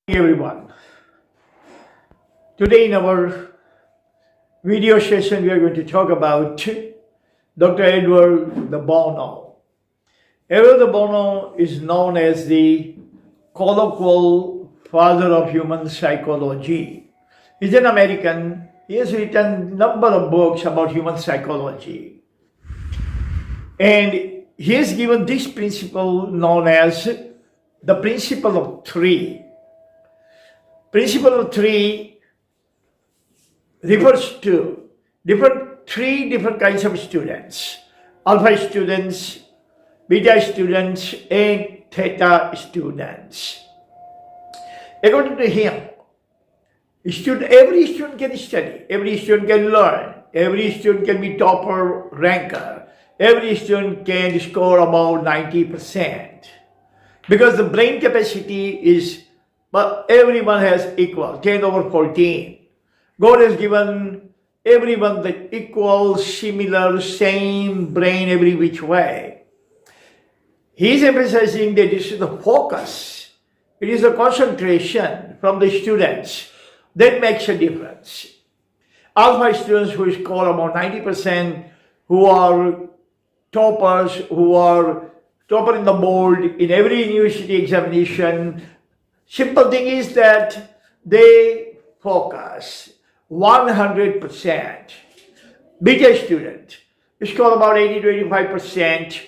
Hey everyone. Today in our video session we are going to talk about Dr. Edward the Bono. Edward the Bono is known as the colloquial father of human psychology. He's an American. He has written a number of books about human psychology. And he has given this principle known as the principle of three. Principle of three refers to three different kinds of students: alpha students, beta students, and theta students. According to him, every student can study, every student can learn, every student can be topper ranker, every student can score about 90%. Because the brain capacity is, but everyone has equal, 10 over 14. God has given everyone the equal, similar, same brain every which way. He is emphasizing that this is the focus. It is the concentration from the students that makes a difference. Alpha students who score about 90%, who are toppers, who are topper in the board in every university examination. Simple thing is that they focus 100%. Beta student score about 80 to 85%.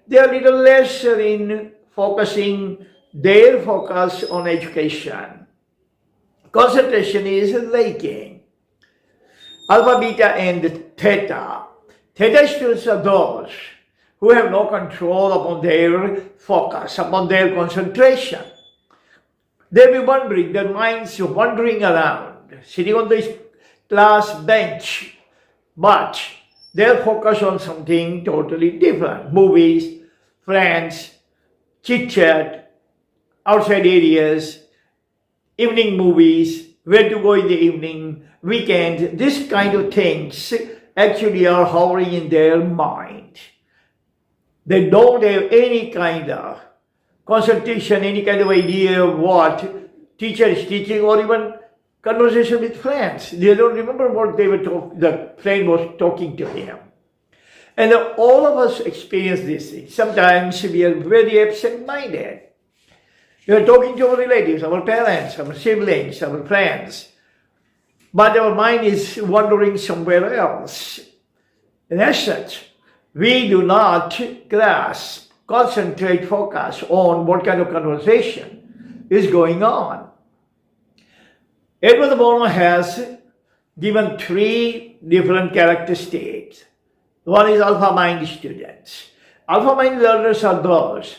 They are little less in focusing their focus on education. Concentration is lacking. Alpha, beta, and theta. Theta students are those who have no control upon their focus, upon their concentration. They'll be wandering, their minds wandering around, sitting on the class bench, but they're focused on something totally different. Movies, friends, chit-chat, outside areas, evening movies, where to go in the evening, weekend, this kind of things actually are hovering in their mind. They don't have any kind of concentration, any kind of idea of what teacher is teaching, or even conversation with friends. They don't remember what the friend was talking to him. And all of us experience this thing. Sometimes we are very absent-minded. We are talking to our relatives, our parents, our siblings, our friends, but our mind is wandering somewhere else. And as such, we do not grasp, concentrate, focus on what kind of conversation is going on. Edward Bono has given three different characteristics. One is alpha mind students. Alpha mind learners are those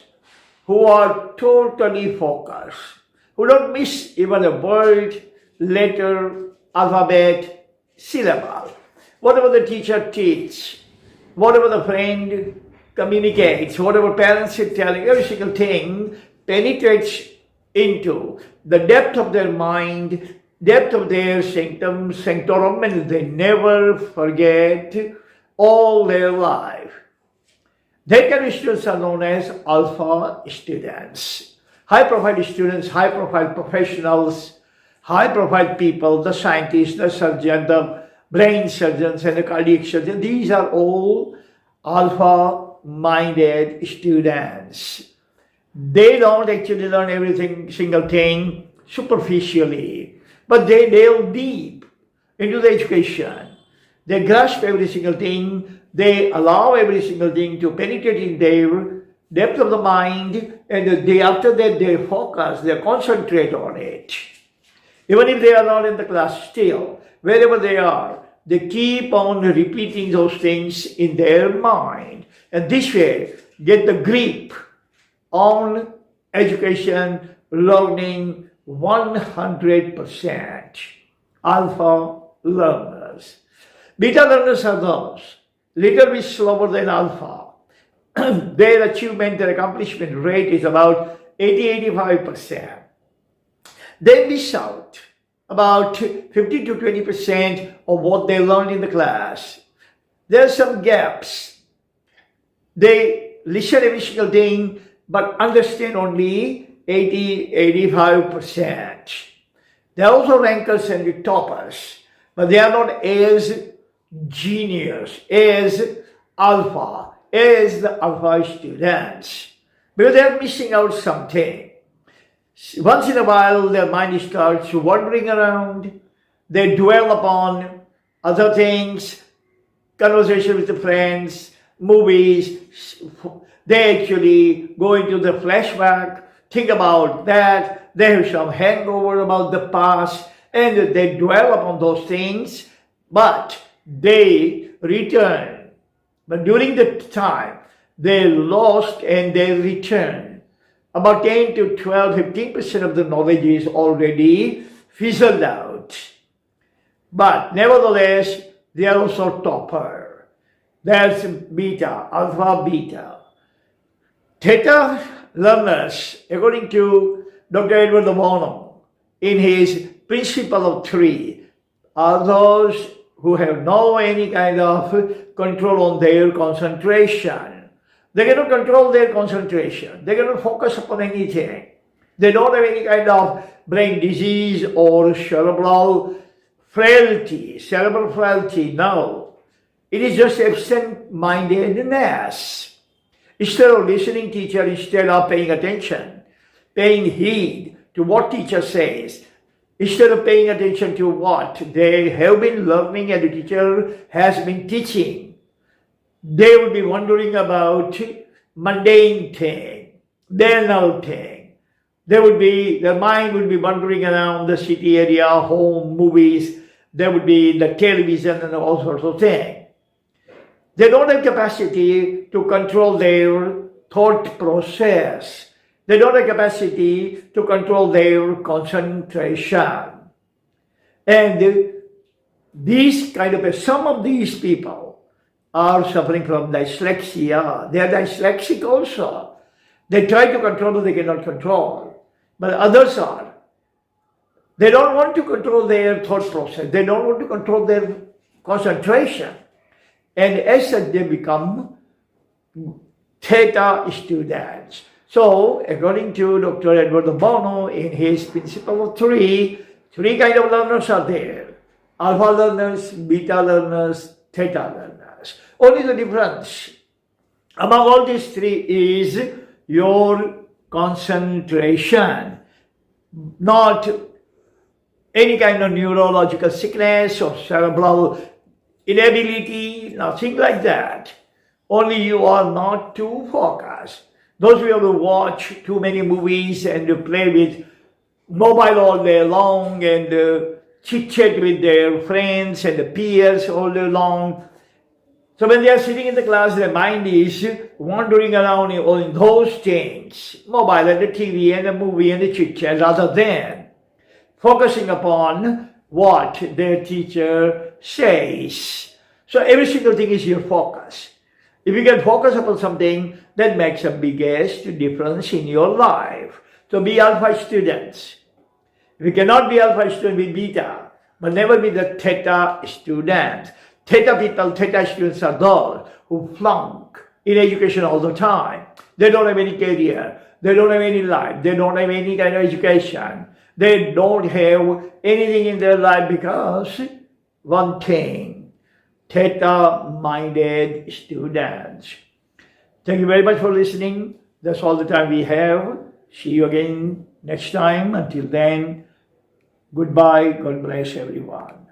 who are totally focused, who don't miss even a word, letter, alphabet, syllable. Whatever the teacher teaches, whatever the friend communicates, whatever parents are telling, every single thing penetrates into the depth of their mind, depth of their sanctorum, and they never forget all their life. That kind of students are known as alpha students. High-profile students, high-profile professionals, high-profile people, the scientists, the surgeon, the brain surgeons, and the cardiac surgeons, these are all alpha-minded students. They don't actually learn every single thing superficially, but they delve deep into the education. They grasp every single thing. They allow every single thing to penetrate in their depth of the mind, and after that they focus, they concentrate on it. Even if they are not in the class, still, wherever they are, they keep on repeating those things in their mind. And this way, get the grip on education, learning 100%. Alpha learners. Beta learners are those little bit slower than alpha. Their achievement, their accomplishment rate is about 80-85%. They miss out about 15 to 20% of what they learned in the class. There are some gaps. They listen every single thing, but understand only 85%. They are also rankers and the toppers, but they are not as genius, as alpha, as the alpha students, because they are missing out something. Once in a while, their mind starts wandering around. They dwell upon other things, conversation with the friends, movies. They actually go into the flashback, think about that. They have some hangover about the past, and they dwell upon those things, but they return. But during the time, they lost and they return. About 10 to 12, 15% of the knowledge is already fizzled out. But nevertheless, they are also topper. That's beta, alpha, beta. Theta learners, according to Dr. Edward Bono, in his principle of three, are those who have no any kind of control on their concentration. They cannot control their concentration. They cannot focus upon anything. They don't have any kind of brain disease or cerebral frailty. No. It is just absent-mindedness. Instead of listening teacher, instead of paying attention, paying heed to what teacher says, instead of paying attention to what they have been learning and the teacher has been teaching, they will be wondering about mundane thing, banal thing. Their mind will be wandering around the city area, home, movies. There would be the television and all sorts of things. They don't have capacity to control their thought process. They don't have capacity to control their concentration. And some of these people are suffering from dyslexia. They are dyslexic also. They try to control what they cannot control. But others are. They don't want to control their thought process. They don't want to control their concentration. And as such, they become Theta students. So, according to Dr. Edward Bono, in his principle of three kind of learners are there. Alpha learners, beta learners, theta learners. Only the difference among all these three is your concentration, not any kind of neurological sickness or cerebral inability, nothing like that. Only you are not too focused. Those who have watch too many movies and play with mobile all day long and chit-chat with their friends and the peers all day long. So when they are sitting in the class, their mind is wandering around in those things, mobile and the TV and the movie and the chit-chat, rather than focusing upon what their teacher says. So every single thing is your focus. If you can focus upon something, that makes the biggest difference in your life. So be alpha students. If you cannot be alpha student, be beta, but never be the theta student. Theta people, theta students are those who flunk in education all the time. They don't have any career. They don't have any life. They don't have any kind of education. They don't have anything in their life because one thing, theta-minded students. Thank you very much for listening. That's all the time we have. See you again next time. Until then, goodbye. God bless everyone.